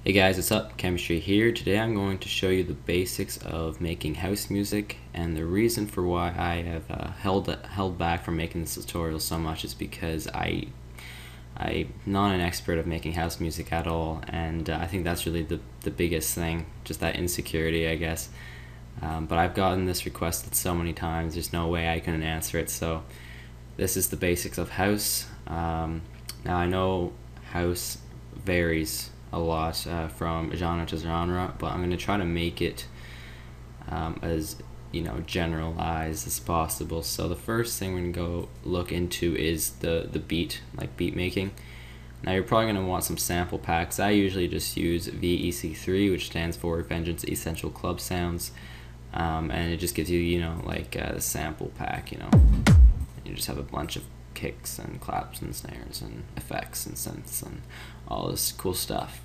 Hey guys, what's up? Chemistry here. Today I'm going to show you the basics of making house music, and the reason for why I have held back from making this tutorial so much is because I'm not an expert of making house music at all, and I think that's really the biggest thing, just that insecurity, I guess. But I've gotten this requested so many times, there's no way I couldn't answer it, so this is the basics of house. Now I know house varies a lot from genre to genre, but I'm going to try to make it as generalized as possible. So the first thing we're going to go look into is the beat, like beat making. Now you're probably going to want some sample packs. I usually just use VEC3, which stands for Vengeance Essential Club Sounds, and it just gives you like a sample pack. You just have a bunch of kicks and claps and snares and effects and synths and all this cool stuff.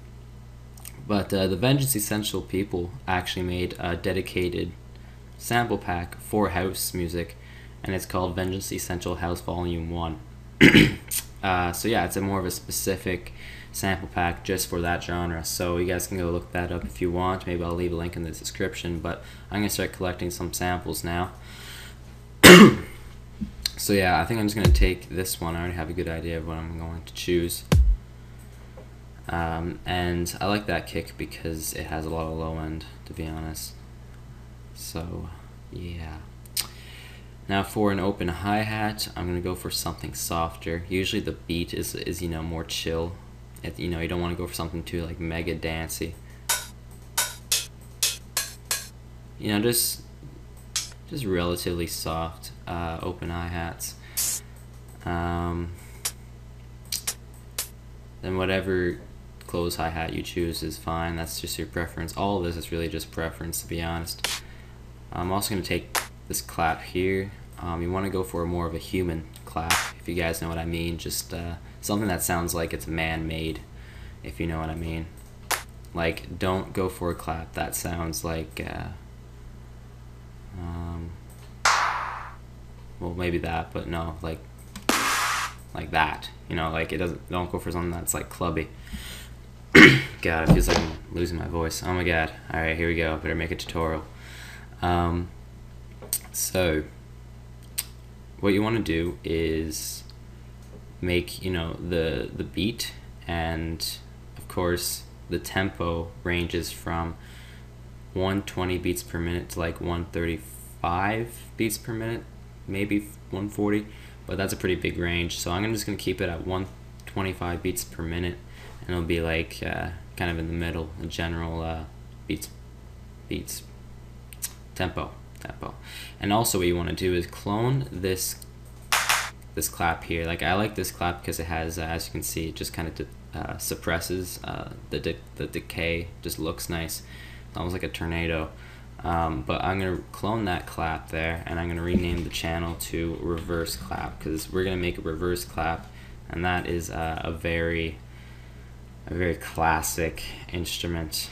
But the Vengeance Essential people actually made a dedicated sample pack for house music, and it's called Vengeance Essential House Volume 1. So yeah, it's a more of a specific sample pack just for that genre, so you guys can go look that up if you want. Maybe I'll leave a link in the description, but I'm going to start collecting some samples now. So yeah, I think I'm just going to take this one. I already have a good idea of what I'm going to choose. And I like that kick because it has a lot of low end, to be honest. So yeah. Now for an open hi-hat, I'm going to go for something softer. Usually the beat is more chill. You don't want to go for something too like mega dancey. Just relatively soft open hi-hats. Then whatever close hi-hat you choose is fine. That's just your preference. All of this is really just preference, to be honest. I'm also going to take this clap here. You want to go for more of a human clap, if you guys know what I mean. Just something that sounds like it's man-made, if you know what I mean. Like, don't go for a clap that sounds like well, maybe that, but no, like that. Like it doesn't. Don't go for something that's like clubby. God, it feels like I'm losing my voice. Oh my god. All right, here we go. Better make a tutorial. So what you want to do is make the beat, and of course the tempo ranges from 120 beats per minute to like 135 beats per minute, maybe 140, but that's a pretty big range. So I'm just gonna keep it at 125 beats per minute, and it'll be like kind of in the middle, a general beats tempo. And also what you want to do is clone this clap here. Like, I like this clap because it has, as you can see, it just kind of suppresses the decay. Just looks nice. It's almost like a tornado. But I'm going to clone that clap there, and I'm going to rename the channel to reverse clap, because we're going to make a reverse clap, and that is a very classic instrument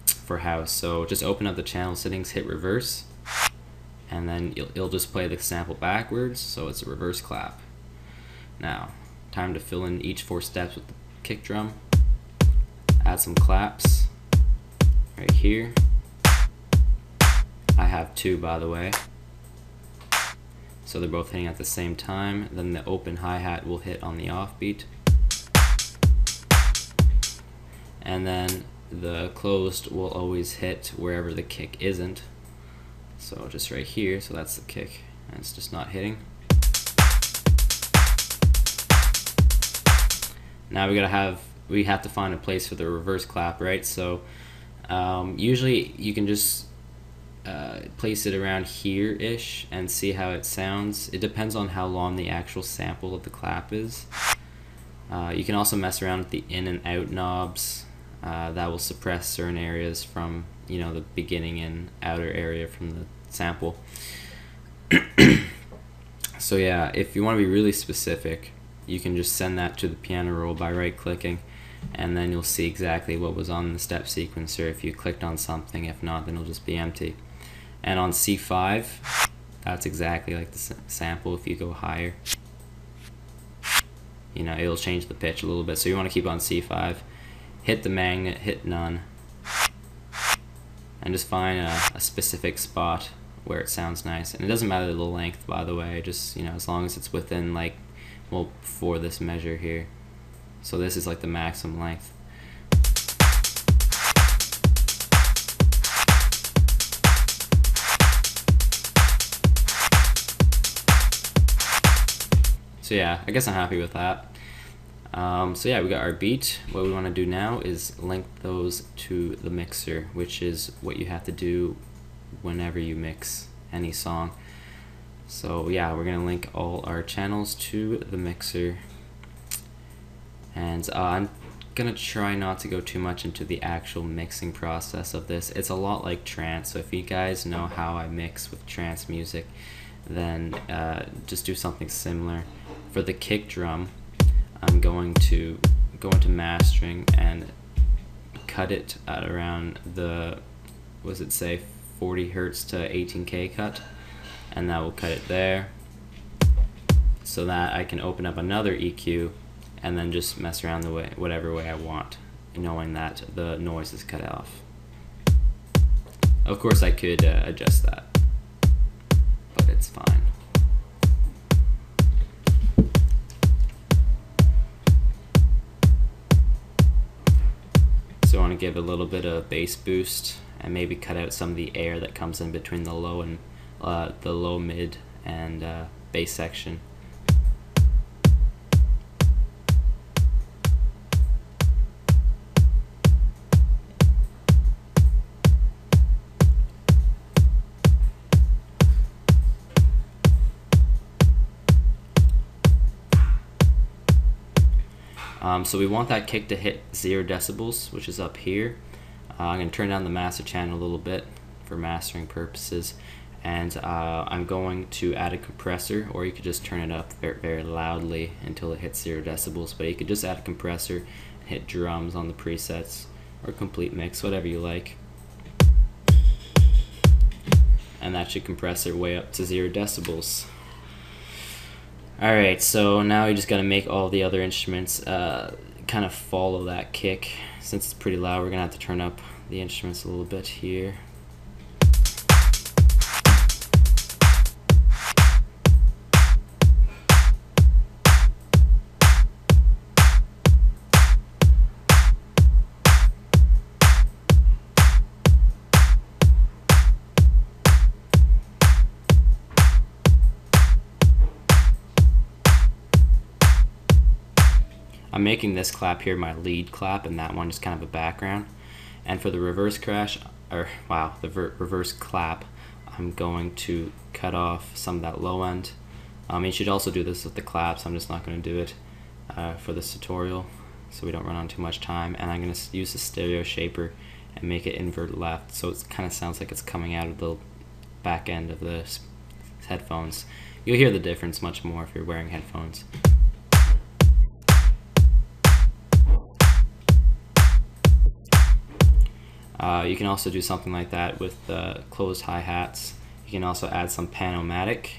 for house. So just open up the channel settings, hit reverse, and then it'll just play the sample backwards, so it's a reverse clap. Now, time to fill in each 4 steps with the kick drum. Add some claps right here. I have 2, by the way, so they're both hitting at the same time. Then the open hi-hat will hit on the offbeat, and then the closed will always hit wherever the kick isn't. So just right here, so that's the kick, and it's just not hitting. Now we have to find a place for the reverse clap, right? So usually you can just place it around here-ish and see how it sounds. It depends on how long the actual sample of the clap is. You can also mess around with the in and out knobs. That will suppress certain areas from the beginning and outer area from the sample. So yeah, if you want to be really specific, you can just send that to the piano roll by right clicking, and then you'll see exactly what was on the step sequencer if you clicked on something. If not, then it'll just be empty. And on C5, that's exactly like the sample. If you go higher, it'll change the pitch a little bit, so you want to keep on C5. hit the magnet, hit none, and just find a specific spot where it sounds nice. And it doesn't matter the length, by the way, just, you know, as long as it's within, like, well, for this measure here. So this is like the maximum length. So yeah, I guess I'm happy with that. So yeah, we got our beat. What we want to do now is link those to the mixer, which is what you have to do whenever you mix any song. So yeah, we're gonna link all our channels to the mixer, and I'm gonna try not to go too much into the actual mixing process of this. It's a lot like trance, so if you guys know how I mix with trance music, then just do something similar. For the kick drum, I'm going to go into mastering and cut it at around the, what does it say, 40 hertz to 18K cut, and that will cut it there, so that I can open up another EQ and then just mess around the way, whatever way I want, knowing that the noise is cut off. Of course I could adjust that, but it's fine. So I want to give a little bit of bass boost and maybe cut out some of the air that comes in between the low and the low, mid, and bass section. So we want that kick to hit 0 decibels, which is up here. I'm going to turn down the master channel a little bit for mastering purposes, and I'm going to add a compressor, or you could just turn it up very, very loudly until it hits 0 decibels, but you could just add a compressor and hit drums on the presets, or complete mix, whatever you like. And that should compress it way up to 0 decibels. Alright, so now you just got to make all the other instruments kind of follow that kick. Since it's pretty loud, we're going to have to turn up the instruments a little bit here. I'm making this clap here my lead clap, and that one is kind of a background. And for the reverse crash, or wow, the reverse clap, I'm going to cut off some of that low end. You should also do this with the claps. I'm just not going to do it for this tutorial, so we don't run on too much time. And I'm going to use the stereo shaper and make it invert left, so it kind of sounds like it's coming out of the back end of the headphones. You'll hear the difference much more if you're wearing headphones. You can also do something like that with closed hi-hats. You can also add some pan-o-matic.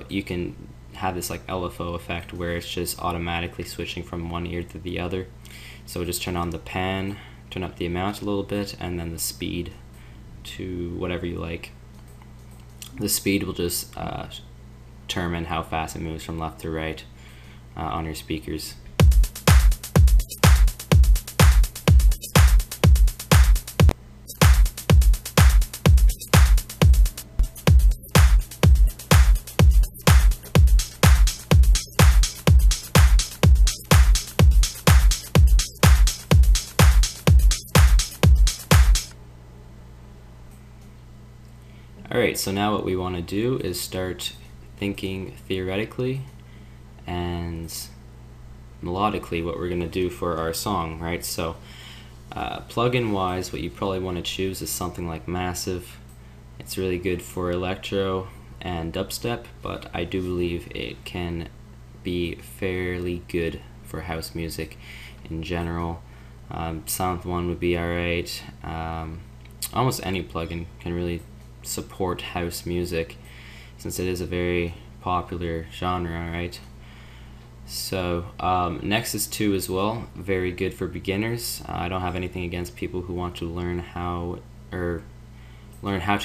You can have this like LFO effect where it's just automatically switching from one ear to the other. So just turn on the pan, turn up the amount a little bit, and then the speed to whatever you like. The speed will just determine how fast it moves from left to right on your speakers. Alright, so now what we want to do is start thinking theoretically and melodically what we're going to do for our song, right? So plugin wise, what you probably want to choose is something like Massive. It's really good for electro and dubstep, but I do believe it can be fairly good for house music in general. Sound One would be alright. Almost any plugin can really support house music since it is a very popular genre, right? So next is 2 as well, very good for beginners. I don't have anything against people who want to learn how to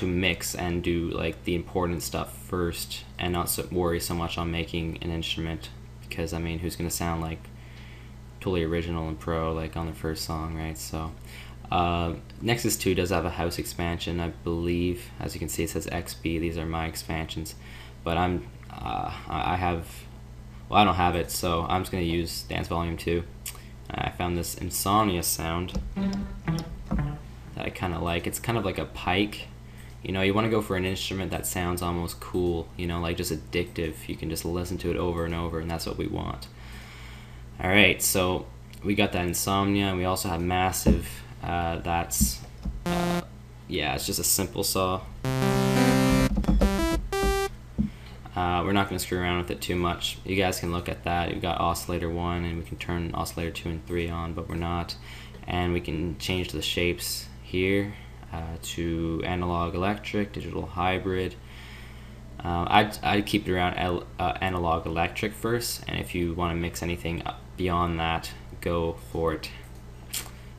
mix and do like the important stuff first and not worry so much on making an instrument, because I mean, who's gonna sound like totally original and pro like on the first song, right? So Nexus 2 does have a house expansion, I believe. As you can see, it says XB. These are my expansions, but I don't have it, so I'm just going to use Dance Volume 2. I found this Insomnia sound that I kind of like. It's kind of like a pike. You know, you want to go for an instrument that sounds almost cool, you know, like just addictive. You can just listen to it over and over, and that's what we want. Alright, so we got that Insomnia, and we also have Massive. Yeah, it's just a simple saw. We're not going to screw around with it too much. You guys can look at that. We've got oscillator 1, and we can turn oscillator 2 and 3 on, but we're not. And we can change the shapes here to analog electric, digital hybrid. I'd keep it around analog electric first, and if you want to mix anything beyond that, go for it.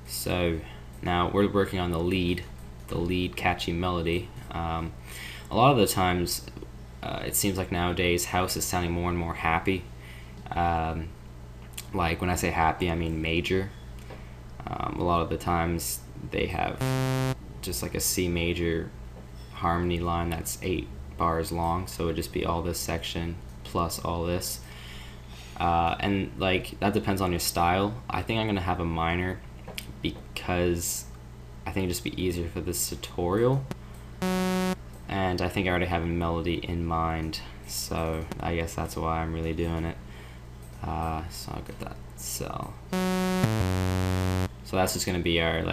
So now we're working on the lead catchy melody. A lot of the times it seems like nowadays house is sounding more and more happy. Like when I say happy, I mean major. A lot of the times they have just like a C major harmony line that's 8 bars long, so it would just be all this section plus all this. And like that depends on your style. I think I'm gonna have a minor because I think it'd just be easier for this tutorial. And I think I already have a melody in mind, so I guess that's why I'm really doing it. So I'll get that cell. So that's just gonna be our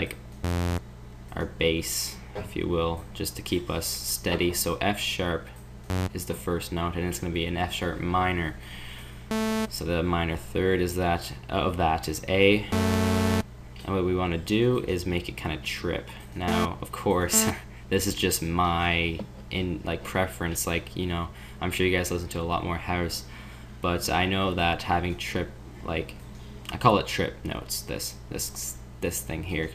bass, if you will, just to keep us steady. So F sharp is the first note, and it's gonna be an F sharp minor. So the minor third is that is A. And what we want to do is make it kind of trip. Now, of course, this is just my preference. Like, you know, I'm sure you guys listen to a lot more house, but I know that having trip, like, I call it trip notes. This thing here,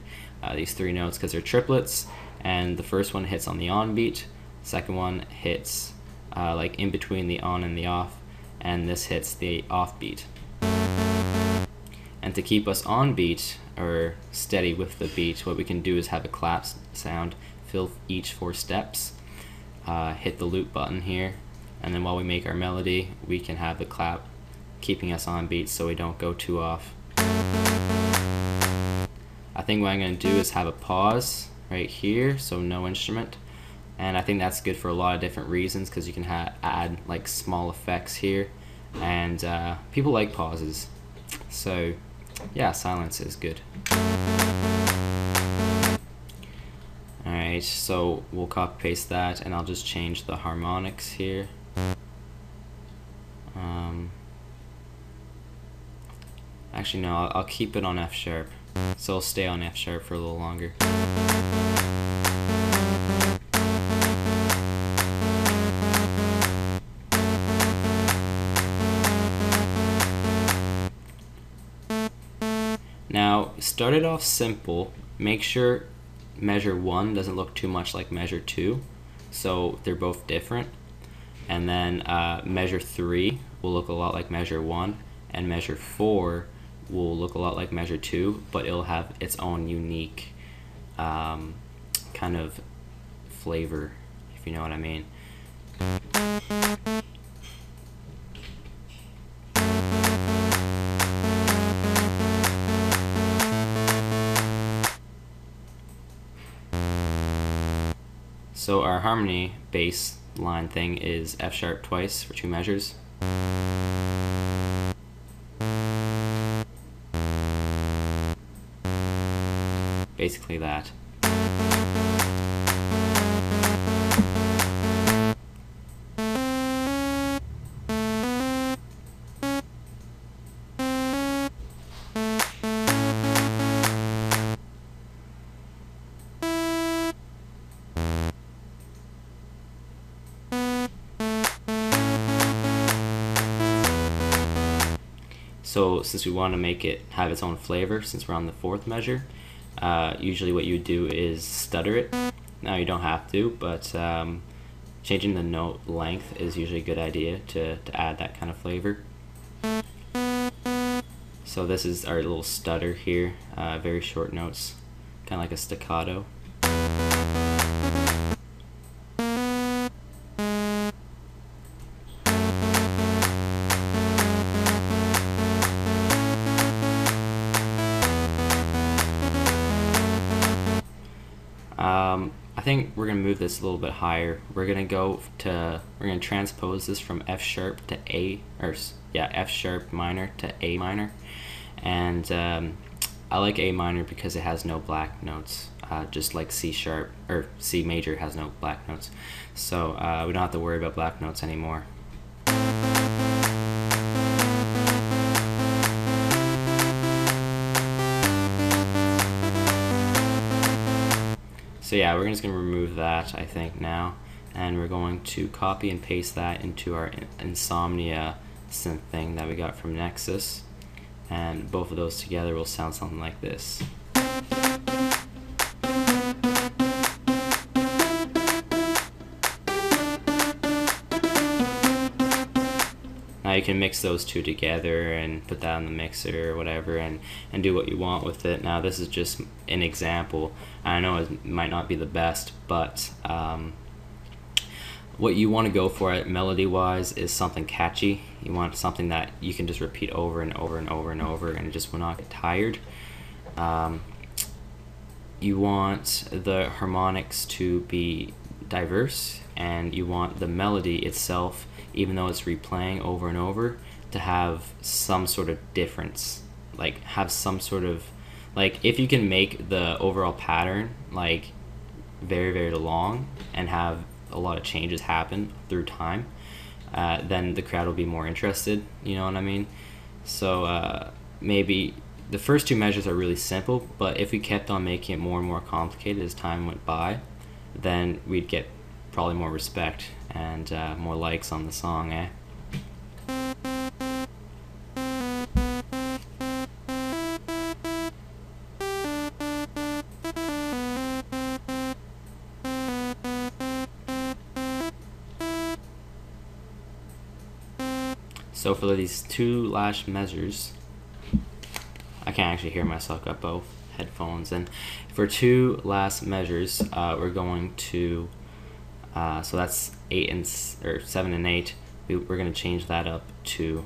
these 3 notes, because they're triplets, and the first one hits on the on beat, second one hits like in between the on and the off, and this hits the off beat. And to keep us on beat or steady with the beat, what we can do is have a clap sound, fill each 4 steps, hit the loop button here, and then while we make our melody, we can have the clap keeping us on beat so we don't go too off. I think what I'm going to do is have a pause right here, so no instrument, and I think that's good for a lot of different reasons, because you can add like small effects here, and people like pauses. So yeah, silence is good. Alright, so we'll copy paste that, and I'll just change the harmonics here. Actually no, I'll keep it on F sharp, so I'll stay on F sharp for a little longer. Now, start it off simple. Make sure measure 1 doesn't look too much like measure 2, so they're both different. And then measure 3 will look a lot like measure 1, and measure 4 will look a lot like measure 2, but it'll have its own unique kind of flavor, if you know what I mean. So our harmony bass line thing is F sharp twice for 2 measures. Basically that. So since we want to make it have its own flavor, since we're on the fourth measure, usually what you would do is stutter it. Now you don't have to, but changing the note length is usually a good idea to add that kind of flavor. So this is our little stutter here, very short notes, kind of like a staccato. I think we're gonna move this a little bit higher. We're gonna transpose this from F sharp to F sharp minor to A minor, and I like A minor because it has no black notes, just like C sharp or C major has no black notes, so we don't have to worry about black notes anymore. So yeah, we're just going to remove that, I think, now, and we're going to copy and paste that into our Insomnia synth thing that we got from Nexus, and both of those together will sound something like this. Now you can mix those two together and put that in the mixer or whatever and do what you want with it. Now this is just an example. I know it might not be the best, but what you want to go for melody wise is something catchy. You want something that you can just repeat over and over and over and over and it just will not get tired. You want the harmonics to be diverse, and you want the melody itself, even though it's replaying over and over, to have some sort of difference, like have some sort of, like if you can make the overall pattern like very, very long and have a lot of changes happen through time, then the crowd will be more interested, you know what I mean? So maybe the first two measures are really simple, but if we kept on making it more and more complicated as time went by, then we'd get probably more respect and more likes on the song, eh? So for these two last measures, I can't actually hear myself, got both headphones, and for two last measures, we're going to so that's 7 and 8. We're going to change that up to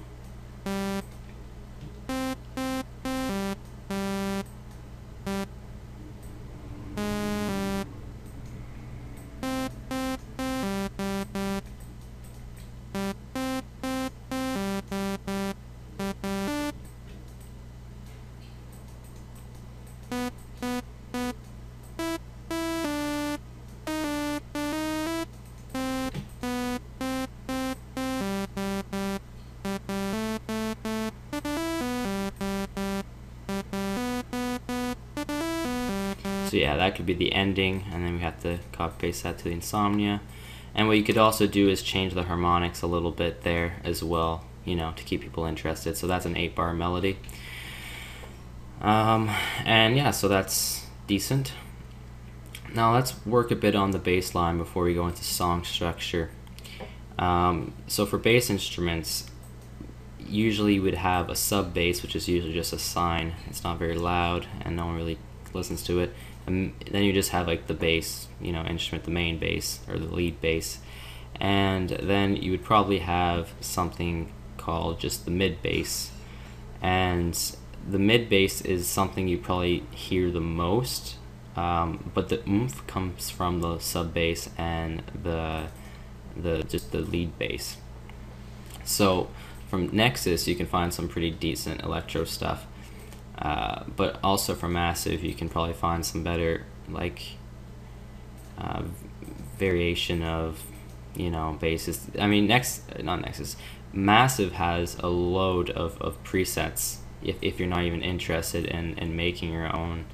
So yeah, that could be the ending, and then we have to copy paste that to the Insomnia. And what you could also do is change the harmonics a little bit there as well, you know, to keep people interested. So that's an 8-bar melody. And yeah, so that's decent. Now let's work a bit on the bass line before we go into song structure. So for bass instruments, usually you would have a sub bass, which is usually just a sine. It's not very loud and no one really listens to it. And then you just have like the bass, you know, instrument, the main bass or the lead bass, and then you would probably have something called just the mid bass, and the mid bass is something you probably hear the most, but the oomph comes from the sub bass and the lead bass. So from Nexus you can find some pretty decent electro stuff. But also for Massive you can probably find some better like variation of, you know, basses. I mean Massive has a load of presets if you're not even interested in making your own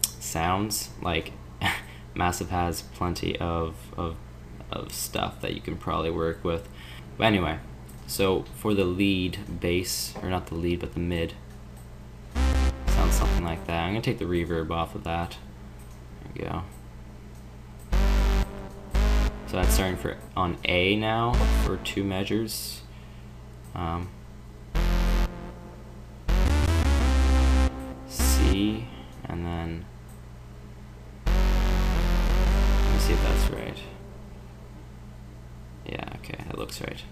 sounds. Like Massive has plenty of stuff that you can probably work with. But anyway, So for the lead bass, or not the lead, but the mid, sounds something like that. I'm gonna take the reverb off of that. There we go. So that's starting for on A now for 2 measures. C, and then let me see if that's right. Yeah, okay, that looks right.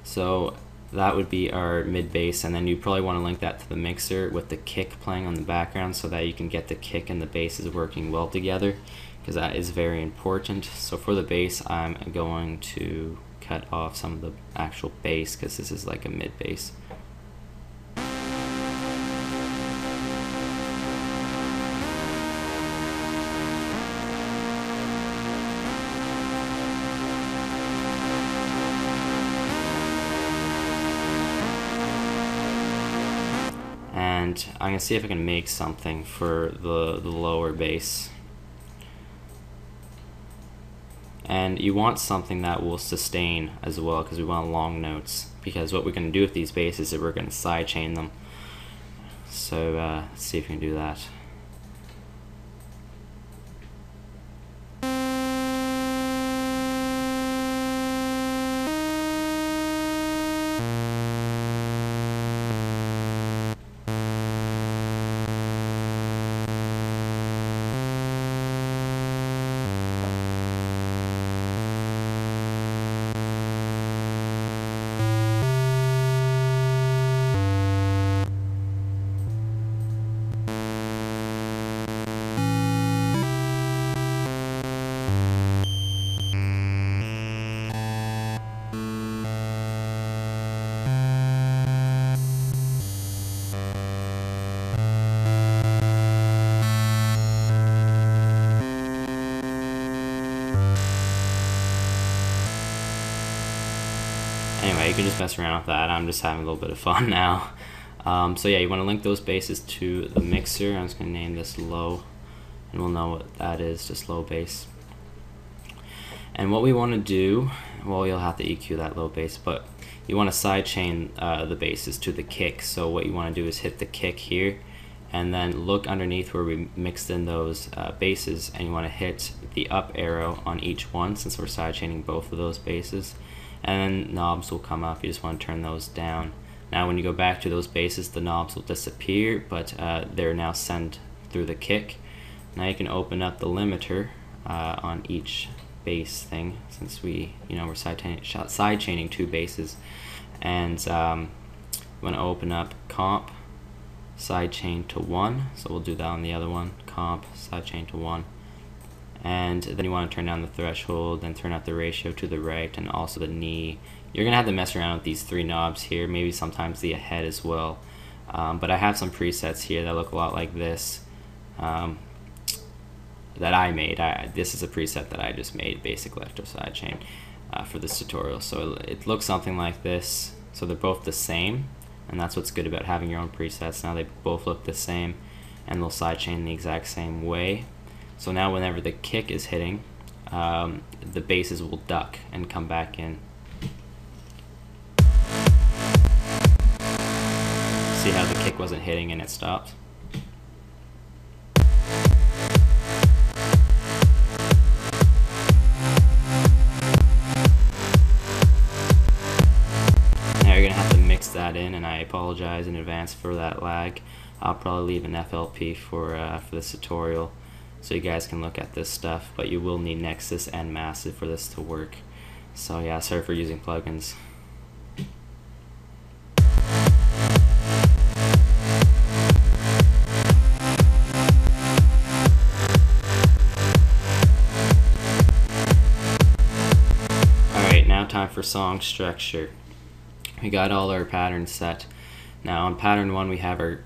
So that would be our mid bass, and then you probably want to link that to the mixer with the kick playing on the background so that you can get the kick and the basses working well together, because that is very important. So for the bass, I'm going to cut off some of the actual bass because this is like a mid bass. And I'm going to see if I can make something for the lower bass. And you want something that will sustain as well, because we want long notes. Because what we're going to do with these basses is we're going to sidechain them. So let's see if we can do that. Anyway, you can just mess around with that. I'm just having a little bit of fun now. So yeah, you want to link those basses to the mixer. I'm just going to name this low, and we'll know what that is, just low bass. And what we want to do, well, you'll have to EQ that low bass, but you want to sidechain the basses to the kick. So what you want to do is hit the kick here, and then look underneath where we mixed in those basses, and you want to hit the up arrow on each one, since we're sidechaining both of those basses. And then knobs will come up. You just want to turn those down. Now when you go back to those basses, the knobs will disappear, but they're now sent through the kick. Now you can open up the limiter on each bass thing, since we're sidechaining 2 basses. And you want to open up comp, sidechain to 1. So we'll do that on the other one. Comp, sidechain to 1. And then you want to turn down the threshold, and turn up the ratio to the right, and also the knee. You're going to have to mess around with these 3 knobs here, maybe sometimes the ahead as well. But I have some presets here that look a lot like this that I made. This is a preset that I just made, basic electro sidechain, for this tutorial. So it looks something like this. So they're both the same, and that's what's good about having your own presets. Now they both look the same, and they'll sidechain the exact same way. So now whenever the kick is hitting, the basses will duck and come back in. See how the kick wasn't hitting and it stopped? Now you're going to have to mix that in, and I apologize in advance for that lag. I'll probably leave an FLP for this tutorial, so you guys can look at this stuff, but you will need Nexus and Massive for this to work. So yeah, sorry for using plugins. Alright, now time for song structure. We got all our patterns set. Now on pattern 1 we have our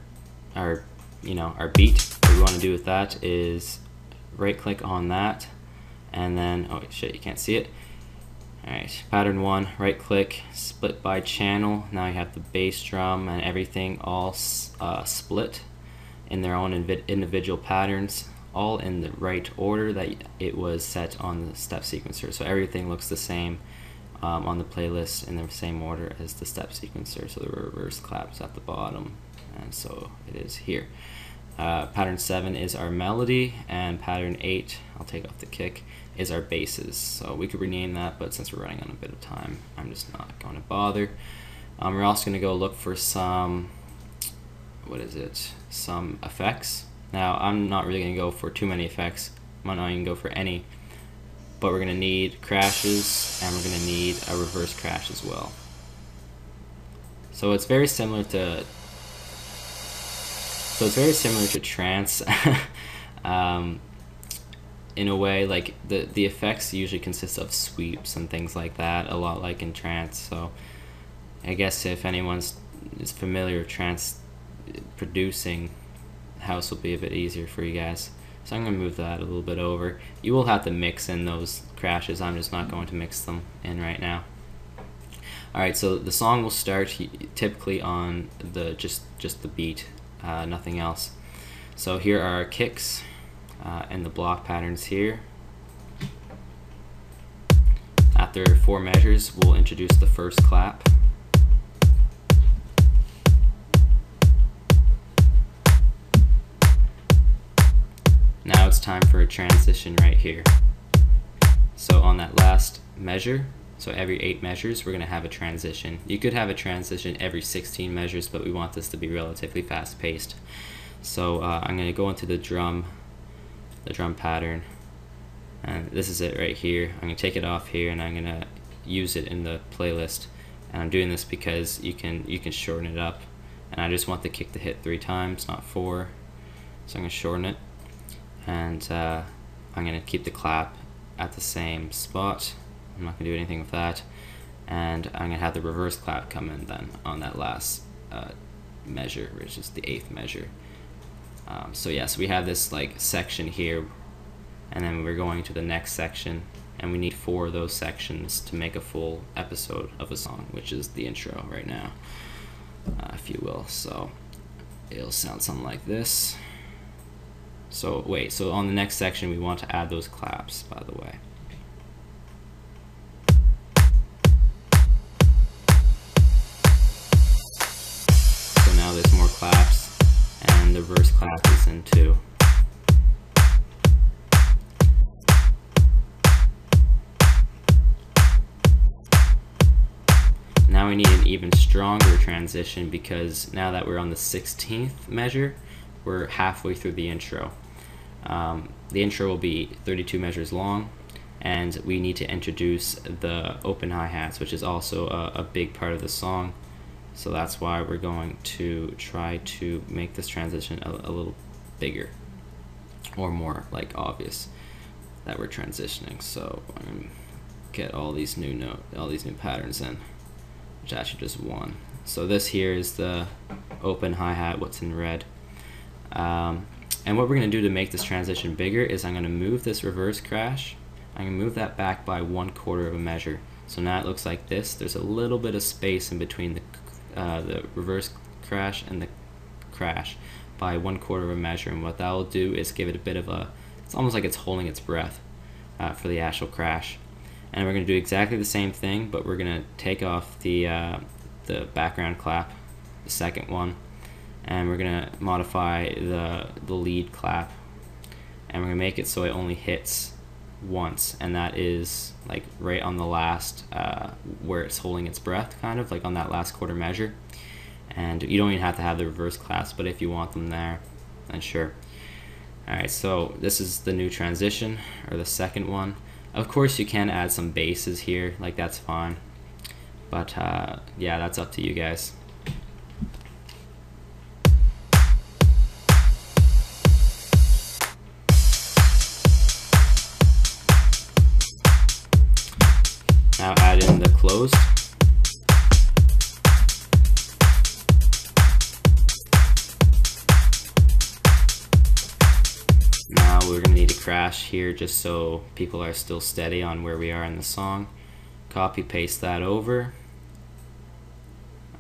beat. What we want to do with that is right click on that, and then oh shit, you can't see it. Alright, pattern 1, right click, split by channel. Now you have the bass drum and everything all split in their own individual patterns, all in the right order that it was set on the step sequencer. So everything looks the same. on the playlist in the same order as the step sequencer, so the reverse claps at the bottom, and so it is here. Pattern 7 is our melody, and pattern 8, I'll take off the kick, is our basses. So we could rename that, but since we're running on a bit of time, I'm just not going to bother. We're also going to go look for some, some effects. Now I'm not really going to go for too many effects, I might not even go for any, but we're going to need crashes, and we're going to need a reverse crash as well. So it's very similar to trance in a way. Like the effects usually consist of sweeps and things like that, a lot like in trance. So I guess if anyone is familiar with trance producing, house will be a bit easier for you guys. So I'm going to move that a little bit over. You will have to mix in those crashes. I'm just not going to mix them in right now. Alright, so the song will start typically on the just the beat, nothing else. So here are our kicks and the block patterns here. After 4 measures, we'll introduce the first clap. Now it's time for a transition right here. So on that last measure, so every 8 measures, we're going to have a transition. You could have a transition every 16 measures, but we want this to be relatively fast paced. So I'm going to go into the drum pattern, and this is it right here. I'm going to take it off here, and I'm going to use it in the playlist. And I'm doing this because you can shorten it up, and I just want the kick to hit 3 times, not 4. So I'm going to shorten it, and I'm going to keep the clap at the same spot. I'm not going to do anything with that, and I'm going to have the reverse clap come in then on that last measure, which is the 8th measure. So yeah, so we have this like section here, and then we're going to the next section, and we need 4 of those sections to make a full episode of a song, which is the intro right now, if you will. So it'll sound something like this. So wait, so on the next section we want to add those claps, by the way. So now there's more claps, and the reverse clap is in too. Now we need an even stronger transition, because now that we're on the 16th measure, we're halfway through the intro. The intro will be 32 measures long, and we need to introduce the open hi-hats, which is also a big part of the song. So that's why we're going to try to make this transition a little bigger, or more like obvious that we're transitioning. So I'm gonna get all these new patterns in, which is actually just one. So this here is the open hi-hat, what's in red. And what we're going to do to make this transition bigger is I'm going to move this reverse crash. I'm going to move that back by 1/4 of a measure. So now it looks like this. There's a little bit of space in between the reverse crash and the crash by 1/4 of a measure. And what that will do is give it a bit of a, it's almost like it's holding its breath for the actual crash. And we're going to do exactly the same thing, but we're going to take off the background clap, the second one, and we're going to modify the lead clap, and we're going to make it so it only hits once, and that is like right on the last where it's holding its breath, kind of like on that last quarter measure. And you don't even have to have the reverse claps, but if you want them there, then sure. Alright, so this is the new transition, or the second one. Of course you can add some basses here, like that's fine, but yeah, that's up to you guys. Now add in the closed. Now we're going to need a crash here just so people are still steady on where we are in the song. Copy paste that over.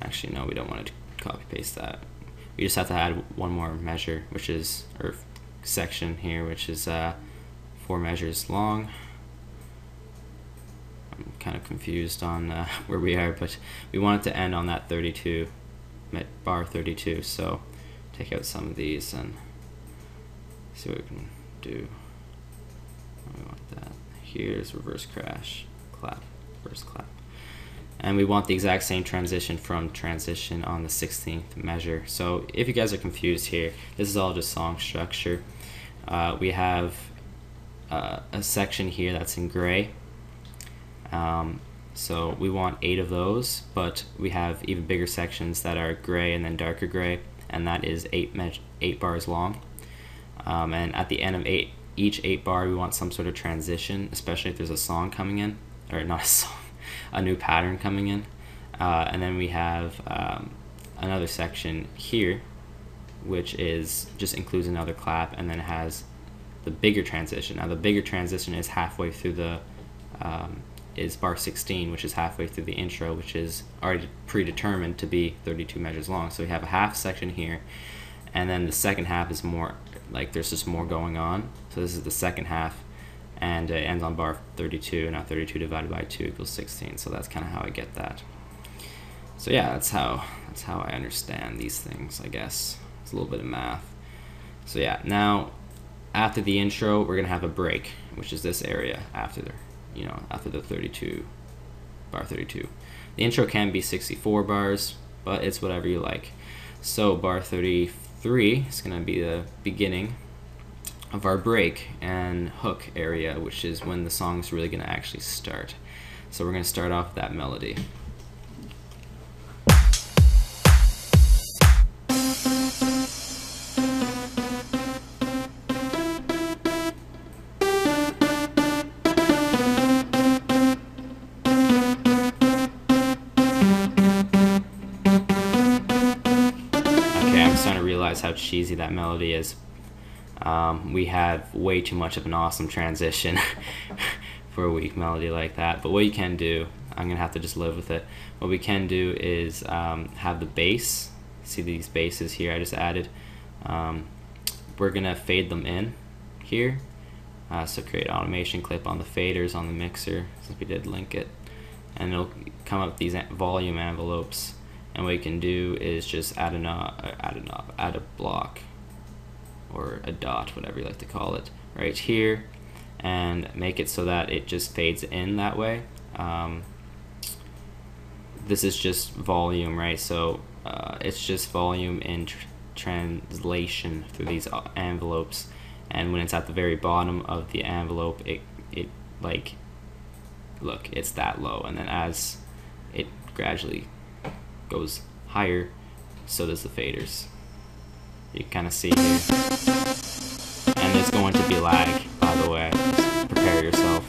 Actually no, we don't want to copy paste that. We just have to add one more measure, which is, or section here, which is 4 measures long. I'm kind of confused on where we are, but we want it to end on that 32, bar 32. So take out some of these and see what we can do. We want that. Here's reverse crash, clap, reverse clap. And we want the exact same transition from transition on the 16th measure. So if you guys are confused here, this is all just song structure. We have a section here that's in gray. So we want 8 of those, but we have even bigger sections that are gray and then darker gray, and that is 8 bars long. And at the end of each 8 bar, we want some sort of transition, especially if there's a song coming in, or not a song, a new pattern coming in. And then we have another section here, which is just includes another clap, and then has the bigger transition. Now the bigger transition is halfway through the is bar 16, which is halfway through the intro, which is already predetermined to be 32 measures long. So we have a half section here, and then the second half is more like there's just more going on. So this is the second half, and it ends on bar 32. Now 32 divided by 2 equals 16. So that's kind of how I get that. So yeah, that's how I understand these things, I guess. It's a little bit of math. So yeah, now after the intro, we're gonna have a break, which is this area after the after the 32, bar 32. The intro can be 64 bars, but it's whatever you like. So bar 33 is gonna be the beginning of our break and hook area, which is when the song's really gonna actually start. So we're gonna start off with that melody. How cheesy that melody is. We have way too much of an awesome transition for a weak melody like that, but what you can do, I'm gonna have to just live with it. What we can do is have the bass. See these basses here I just added? We're gonna fade them in here. So create automation clip on the faders on the mixer, since we did link it, and it'll come up with these volume envelopes. And what you can do is just add a block or a dot, whatever you like to call it, right here, and make it so that it just fades in that way. This is just volume, right? So it's just volume in translation through these envelopes, and when it's at the very bottom of the envelope, it like, look, it's that low, and then as it gradually goes higher, so does the faders. You can kind of see here, and there's going to be lag, by the way. Just prepare yourself.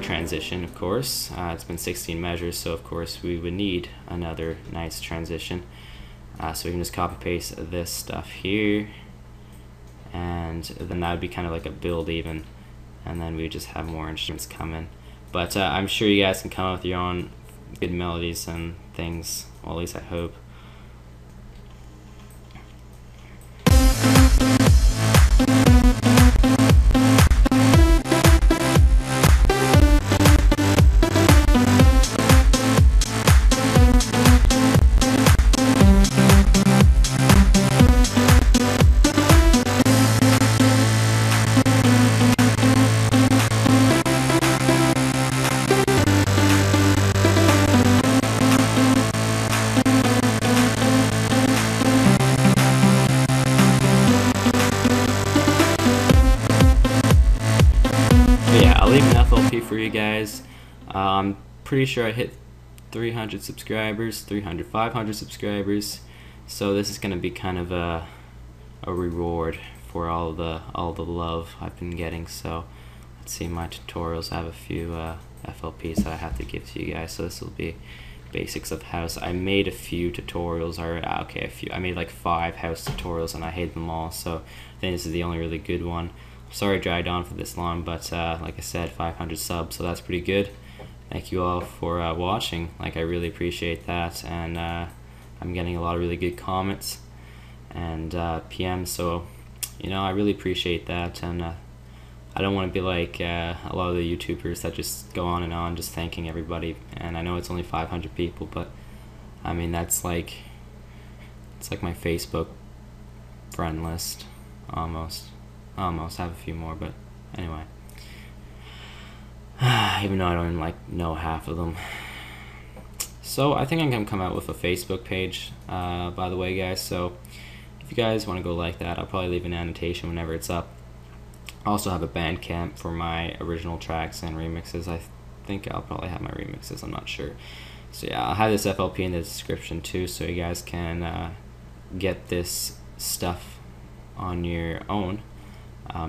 Transition, of course. It's been 16 measures, so of course we would need another nice transition. So we can just copy paste this stuff here, and then that would be kind of like a build even, and then we just have more instruments come in. But I'm sure you guys can come up with your own good melodies and things, well, at least I hope. I'll leave an FLP for you guys. I'm pretty sure I hit 300 subscribers, 500 subscribers. So this is going to be kind of a reward for all the love I've been getting. So let's see, my tutorials, I have a few FLPs that I have to give to you guys. So this will be basics of house. I made a few tutorials already. Okay, a few. I made like 5 house tutorials and I hate them all, so I think this is the only really good one. Sorry I dragged on for this long, but like I said, 500 subs, so that's pretty good. Thank you all for watching. Like, I really appreciate that, and I'm getting a lot of really good comments and PMs, so you know, I really appreciate that. And I don't want to be like a lot of the YouTubers that just go on and on just thanking everybody, and I know it's only 500 people, but I mean, that's like, it's like my Facebook friend list almost. I have a few more, but anyway. Even though I don't even like know half of them. So I think I'm gonna come out with a Facebook page, by the way, guys. So if you guys want to go like that, I'll probably leave an annotation whenever it's up. I also have a Bandcamp for my original tracks and remixes. I think I'll probably have my remixes, I'm not sure. So yeah, I'll have this FLP in the description too, so you guys can get this stuff on your own.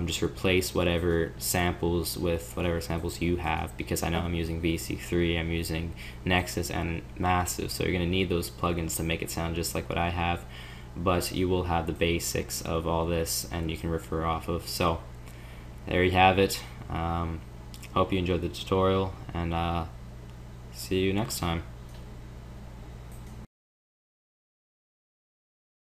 Just replace whatever samples with whatever samples you have, because I know I'm using VC3, I'm using Nexus and Massive, so you're going to need those plugins to make it sound just like what I have, but you will have the basics of all this and you can refer off of. So there you have it. Hope you enjoyed the tutorial, and see you next time.